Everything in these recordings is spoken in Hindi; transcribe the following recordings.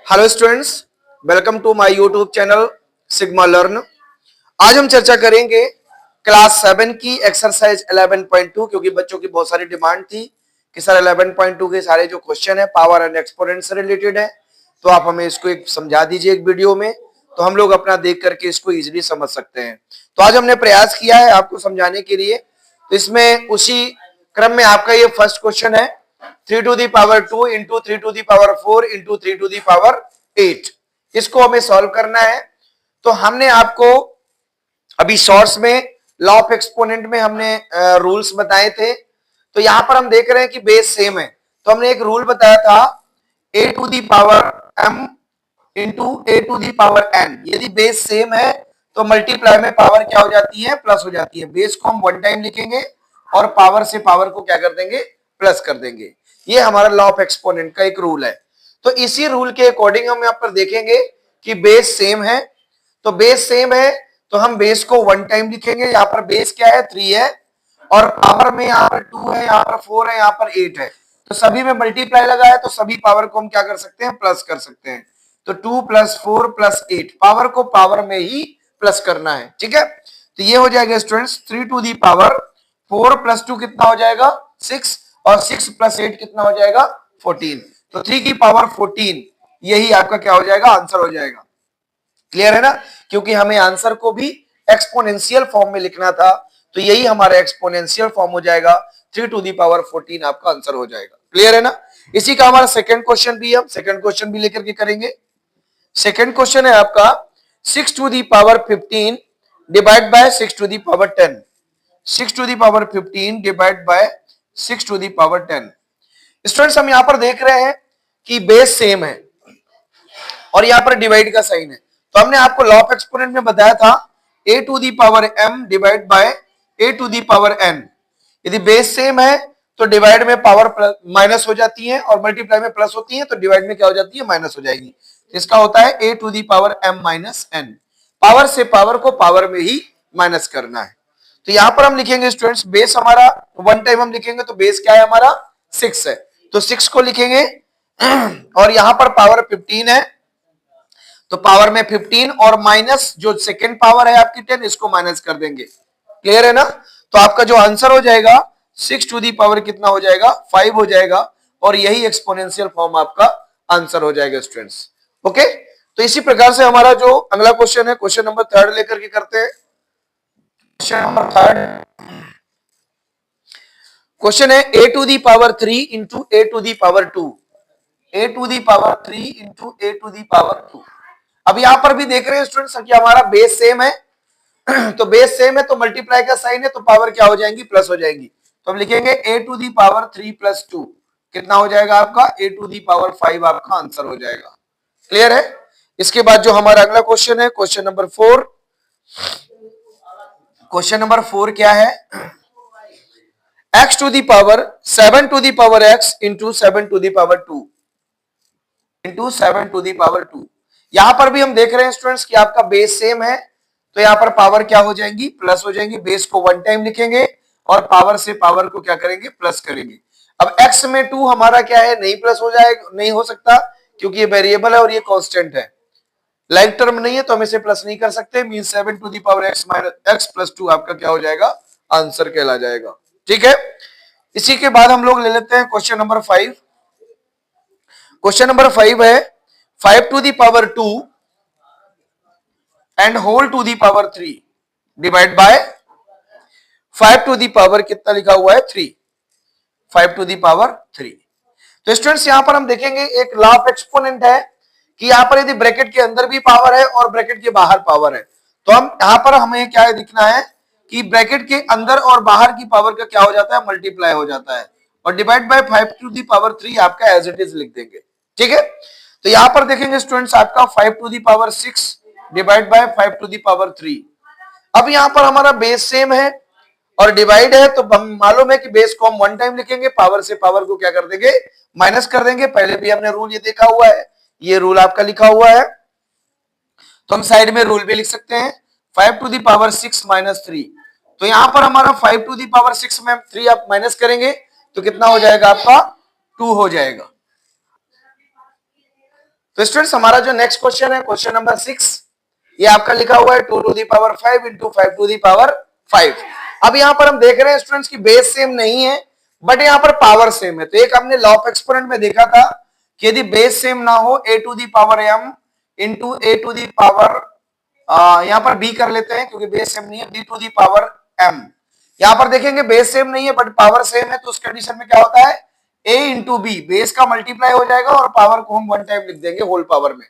Hello students, welcome to my YouTube channel Sigma Learn. आज हम चर्चा करेंगे क्लास 7 की एक्सरसाइज 11.2 क्योंकि बच्चों की बहुत सारी डिमांड थी कि सर 11.2 के सारे जो क्वेश्चन है पावर एंड एक्सपोनेंट से रिलेटेड है, तो आप हमें इसको एक समझा दीजिए एक वीडियो में, तो हम लोग अपना देख करके इसको इजीली समझ सकते हैं। तो आज हमने प्रयास किया है आपको समझाने के लिए। तो इसमें उसी क्रम में आपका ये फर्स्ट क्वेश्चन है 3 to the power 2 into 3 to the power 4 into 3 to the power 8। इसको हमें सॉल्व करना है। तो हमने आपको अभी शॉर्ट्स में लॉ ऑफ एक्सपोनेंट में हमने रूल्स बताए थे। तो यहां पर हम देख रहे हैं कि बेस सेम है, तो हमने एक रूल बताया था a to the power m into a to the power n। यदि बेस सेम है तो मल्टीप्लाई में पावर क्या हो जाती है, प्लस हो जाती है। बेस को हम वन टाइम लिखेंगे और पावर से पावर को क्या कर देंगे, प्लस कर देंगे। ये हमारा लॉ ऑफ एक्सपोनेंट का एक रूल है। तो इसी रूल के अकॉर्डिंग हम यहां पर देखेंगे कि बेस सेम है। तो बेस सेम है तो हम बेस को वन टाइम लिखेंगे। यहां पर बेस क्या है, 3 है, और पावर में यहां पर 2 है, यहां पर 4 है, यहां पर 8 है। तो सभी में मल्टीप्लाई लगा है तो सभी पावर को हम क्या कर सकते हैं, प्लस कर सकते हैं। तो 2 + 4 + 8, पावर को पावर में ही प्लस करना है। ठीक है, तो ये हो जाएगा स्टूडेंट्स 3 to the power 4 + 2 कितना हो जाएगा, 6, और 6 + 8 कितना हो जाएगा, 14। तो 3 की पावर 14 यही आपका क्या हो जाएगा, आंसर हो जाएगा। क्लियर है ना, क्योंकि हमें आंसर को भी एक्सपोनेंशियल फॉर्म में लिखना था, तो यही हमारा एक्सपोनेंशियल फॉर्म हो जाएगा। 3 to the power 14 आपका आंसर हो जाएगा। क्लियर है ना। इसी का हमारा सेकंड क्वेश्चन भी, हम सेकंड क्वेश्चन भी लेकर के करेंगे। सेकंड क्वेश्चन है आपका 6 to the power 15 divide by 6 to the power 10। 6 to the power 15 divide by 6 to the power 10। Students हम यहां पर देख रहे हैं कि बेस सेम है और यहां पर डिवाइड का साइन है। तो हमने आपको लॉ ऑफ एक्सपोनेंट में बताया था a to the power m divide by a to the power n। यदि बेस सेम है तो डिवाइड में पावर माइनस हो जाती है और मल्टीप्लाई में प्लस होती है, तो डिवाइड में क्या हो जाती है, माइनस हो जाएगी। इसका होता है a to the power m minus n। Power से पावर को पावर में ही माइनस करना है। तो यहां पर हम लिखेंगे स्टूडेंट्स, बेस हमारा वन टाइम हम लिखेंगे तो बेस क्या है हमारा, 6 है, तो 6 को लिखेंगे और यहां पर पावर 15 है, तो पावर में 15 और माइनस जो सेकेंड पावर है आपकी 10, इसको माइनस कर देंगे। क्लियर है ना। तो आपका जो आंसर हो जाएगा 6 to the power कितना हो जाएगा, 5 हो जाएगा, और यही एक्सपोनेंशियल फॉर्म आपका आंसर हो जाएगा स्टूडेंट्स। ओके, तो इसी प्रकार से हमारा जो अगला क्वेश्चन है, क्वेश्चन नंबर 3 लेकर के करते हैं। क्वेश्चन नंबर 3 क्वेश्चन है a to the power 3 into a to the power 2। a to the power 3 into a to the power 2। अब यहां पर भी देख रहे हैं स्टूडेंट्स कि हमारा बेस सेम है तो बेस सेम है तो मल्टीप्लाई का साइन है तो पावर क्या हो जाएंगी, प्लस हो जाएंगी। तो हम लिखेंगे a to the power 3 + 2 कितना हो जाएगा आपका, a to the power 5 आपका आंसर हो जाएगा। क्लियर है। इसके बाद जो हमारा अगला क्वेश्चन है, क्वेश्चन नंबर 4। क्वेश्चन नंबर 4 क्या है, x to the power 7 to the power x into 7 to the power 2 into 7 to the power 2। यहां पर भी हम देख रहे हैं स्टूडेंट्स कि आपका बेस सेम है, तो यहां पर पावर क्या हो जाएंगी, प्लस हो जाएंगी। बेस को वन टाइम लिखेंगे और पावर से पावर को क्या करेंगे, प्लस करेंगे। अब x में 2 हमारा क्या है, नहीं प्लस हो जाएगा, नहीं हो सकता क्योंकि ये वेरिएबल है और ये कांस्टेंट है, लाइक टर्म नहीं है, तो हम इसे प्लस नहीं कर सकते। Mean 7 to the power x minus x + 2 आपका क्या हो जाएगा, आंसर कहला जाएगा। ठीक है, इसी के बाद हम लोग ले लेते हैं क्वेश्चन नंबर 5। क्वेश्चन नंबर 5 है 5 to the power 2 and whole to the power 3 divide by 5 to the power कितना लिखा हुआ है, 3, 5 to the power 3। तो स्टूडेंट्स यहां पर हम देखेंगे एक लॉ ऑफ एक्सपोनेंट है कि यहां पर यदि ब्रैकेट के अंदर भी पावर है और ब्रैकेट के बाहर पावर है, तो हम यहां पर हमें क्या दिखना है कि ब्रैकेट के अंदर और बाहर की पावर का क्या हो जाता है, मल्टीप्लाई हो जाता है, और divide by 5 to the power 3 आपका एज इट इज लिख देंगे। ठीक है, तो यहां पर देखेंगे स्टूडेंट्स आपका 5 to the power 6 divide by 5 to the power 3। अब यहां पर हमारा बेस सेम है और डिवाइड है, तो हम मालूम है कि बेस को हम वन टाइम लिखेंगे, पावर से पावर को क्या कर देंगे, माइनस कर देंगे। पहले भी हमने रूल ये देखा हुआ है, ये रूल आपका लिखा हुआ है, तो हम साइड में रूल भी लिख सकते हैं 5 to the power 6 - 3। तो यहां पर हमारा 5 to the power 6 में 3 आप माइनस करेंगे तो कितना हो जाएगा आपका, 2 हो जाएगा। तो स्टूडेंट्स हमारा जो नेक्स्ट क्वेश्चन है क्वेश्चन नंबर 6, ये आपका लिखा हुआ है 2 to the power 5 into 5 to the power 5। अब यहां पर हम देख रहे हैं स्टूडेंट्स की बेस सेम नहीं है बट यहां पर पावर सेम है। तो एक हमने लॉ ऑफ एक्सपोनेंट में देखा था कि यदि बेस सेम ना हो a to the power m into a to the power, यहां पर b कर लेते हैं क्योंकि बेस सेम नहीं है, b to the power m। यहां पर देखेंगे बेस सेम नहीं है बट पावर सेम है, तो उस कंडीशन में क्या होता है a इंटू बी, बेस का मल्टीप्लाई हो जाएगा और पावर को हम वन टाइम लिख देंगे होल पावर में।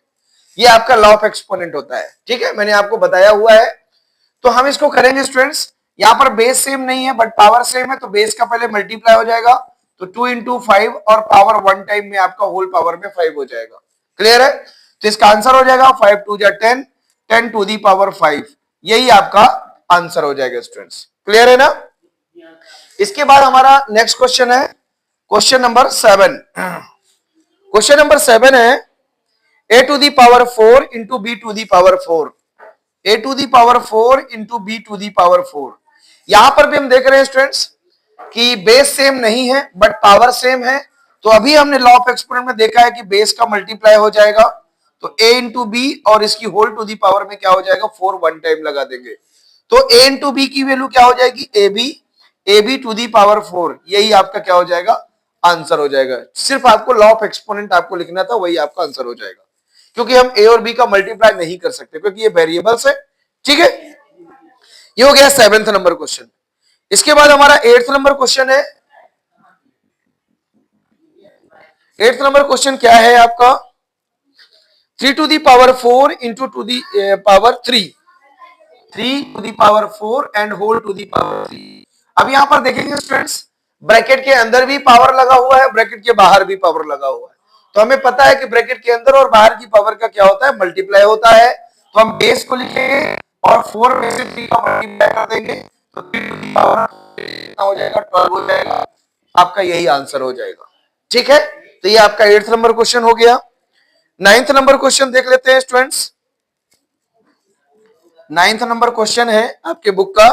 ये आपका लॉ ऑफ एक्सपोनेंट होता है, ठीक है, मैंने आपको बताया हुआ है। तो हम इसको करेंगे स्टूडेंट्स, यहां पर बेस सेम नहीं है बट पावर सेम है, तो बेस का पहले मल्टीप्लाई हो जाएगा, तो 2 इंटू 5 और पावर वन टाइम में आपका होल पावर में 5 हो जाएगा। क्लियर है? तो इसका आंसर हो जाएगा 5 टू जा 10, 10 टू दी पावर 5, यही आपका आंसर हो जाएगा स्टूडेंट्स। क्लियर है ना? इसके बाद हमारा नेक्स्ट क्वेश्चन है क्वेश्चन नंबर 7। क्वेश्चन नंबर 7 है a to the power 4 into B to the power 4, a to the power 4 into B to the power 4। यहां पर भी हम देख रहे हैं स्टूडेंट्स कि बेस सेम नहीं है बट पावर सेम है। तो अभी हमने लॉ ऑफ एक्सपोनेंट में देखा है कि बेस का मल्टीप्लाई हो जाएगा, तो a इंटू बी और इसकी होल टू दी पावर में क्या हो जाएगा 4 वन टाइम लगा देंगे, तो a इंटू बी की वैल्यू क्या हो जाएगी A B to the power 4, यही आपका क्या हो जाएगा आंसर हो जाएगा। सिर्फ आपको लॉ ऑफ एक्सपोनेंट आपको लिखना था, वही आपका आंसर हो जाएगा, क्योंकि हम a और b का मल्टीप्लाई नहीं कर सकते क्योंकि ये वेरिएबल्स है। ठीक है, ये हो गया 7th नंबर क्वेश्चन। इसके बाद हमारा 8th नंबर क्वेश्चन है। 8th नंबर क्वेश्चन क्या है आपका 3 to the power 4 into to the power 3, 3 to the power 4 and whole to the power 3। अब यहां पर देखेंगे स्टूडेंट्स, ब्रैकेट के अंदर भी पावर लगा हुआ है, ब्रैकेट के बाहर भी पावर लगा हुआ है। तो हमें पता है कि ब्रैकेट के अंदर और बाहर की पावर का क्या होता है मल्टीप्लाई होता है। तो हम बेस को लिखेंगे और 4 में से 3 का मल्टीप्लाई कर देंगे, तो 3 टू दी पावर कितना हो जाएगा 12 हो जाएगा, आपका यही आंसर हो जाएगा। ठीक है, तो ये आपका 8th नंबर क्वेश्चन हो गया। 9th नंबर क्वेश्चन देख लेते हैं स्टूडेंट्स। 9th नंबर क्वेश्चन है आपके बुक का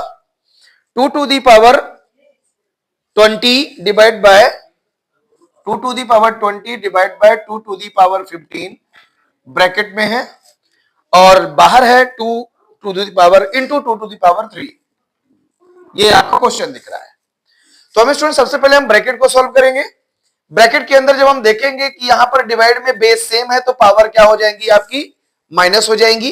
2 to the power 20 divide by 2 to the power 20 divide by 2 to the power 15 bracket में है, और बाहर है 2 to the power into 2 to the power 3। ये आपको क्वेश्चन दिख रहा है। तो हमें स्टूडेंट सबसे पहले हम ब्रैकेट को सॉल्व करेंगे। ब्रैकेट के अंदर जब हम देखेंगे कि यहां पर डिवाइड में बेस सेम है तो पावर क्या हो जाएंगी आपकी माइनस हो जाएंगी,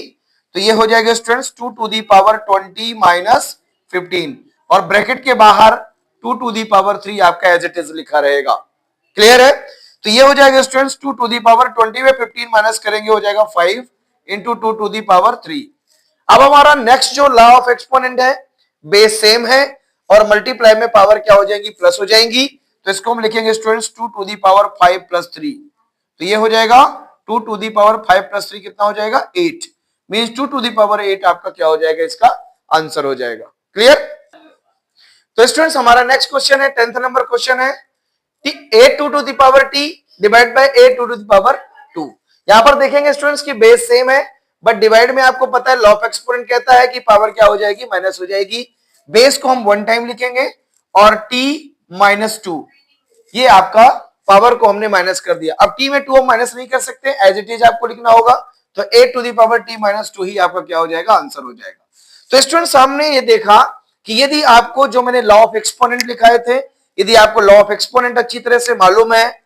तो ये हो जाएगा students 2 to the power 20 minus 15, और ब्रैकेट के बाहर 2 टू दी पावर 3 आपका एज इट इज लिखा रहेगा। क्लियर है? तो ये हो जाएगा स्टूडेंट्स 2 टू दी पावर 20 में 15 माइनस करेंगे हो जाएगा 5 इंटू 2 टू दी पावर 3। अब हमारा नेक्स्ट जो लॉ ऑफ एक्सपोनेंट है, बेस सेम है और मल्टीप्लाई में पावर क्या हो जाएंगी प्लस हो जाएंगी, तो इसको हम लिखेंगे students 2 to the power 5 plus 3। तो ये हो जाएगा 2 टू दी पावर 5 प्लस 3 कितना हो जाएगा 8, मींस 2 टू दी पावर 8 आपका क्या हो जाएगा इसका आंसर हो जाएगा। क्लियर? तो स्टूडेंट्स हमारा नेक्स्ट क्वेश्चन है 10th नंबर क्वेश्चन है 8 to the power t divide by 8 to the power 2। यहां पर देखेंगे स्टूडेंट्स की बेस सेम है बट डिवाइड में आपको पता है लॉ ऑफ एक्सपोनेंट कहता है कि पावर क्या हो जाएगी माइनस हो जाएगी। बेस को हम वन टाइम लिखेंगे और t माइनस 2, ये आपका पावर को हमने माइनस कर दिया। अब t में 2 हम माइनस नहीं कर सकते, एज इट इज आपको लिखना होगा, तो 8 to the power t minus 2 ही आपका क्या हो जाएगा आंसर हो जाएगा। तो स्टूडेंट्स हमने ये देखा कि यदि आपको जो मैंने लॉ ऑफ एक्सपोनेंट लिखाए थे, यदि आपको लॉ ऑफ एक्सपोनेंट अच्छी तरह से मालूम है,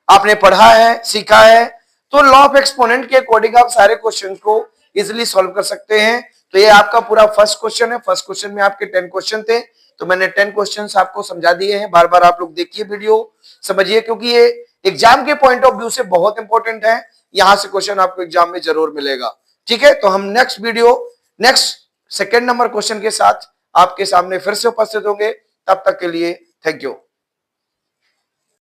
आपने पढ़ा है सीखा है, तो लॉ ऑफ एक्सपोनेंट के अकॉर्डिंग आप सारे क्वेश्चन को इजिली सॉल्व कर सकते हैं। तो ये आपका पूरा फर्स्ट क्वेश्चन है। फर्स्ट क्वेश्चन में आपके 10 क्वेश्चन थे, तो मैंने 10 क्वेश्चंस आपको समझा दिए हैं। बार बार आप लोग देखिए वीडियो, समझिए, क्योंकि ये एग्जाम के पॉइंट ऑफ व्यू से बहुत इंपॉर्टेंट है। यहां से क्वेश्चन आपको एग्जाम में जरूर मिलेगा। ठीक है, तो हम next video next 2nd number question के साथ आपके सामने फिर से उपस्थित होंगे। तब तक के लिए थैंक यू।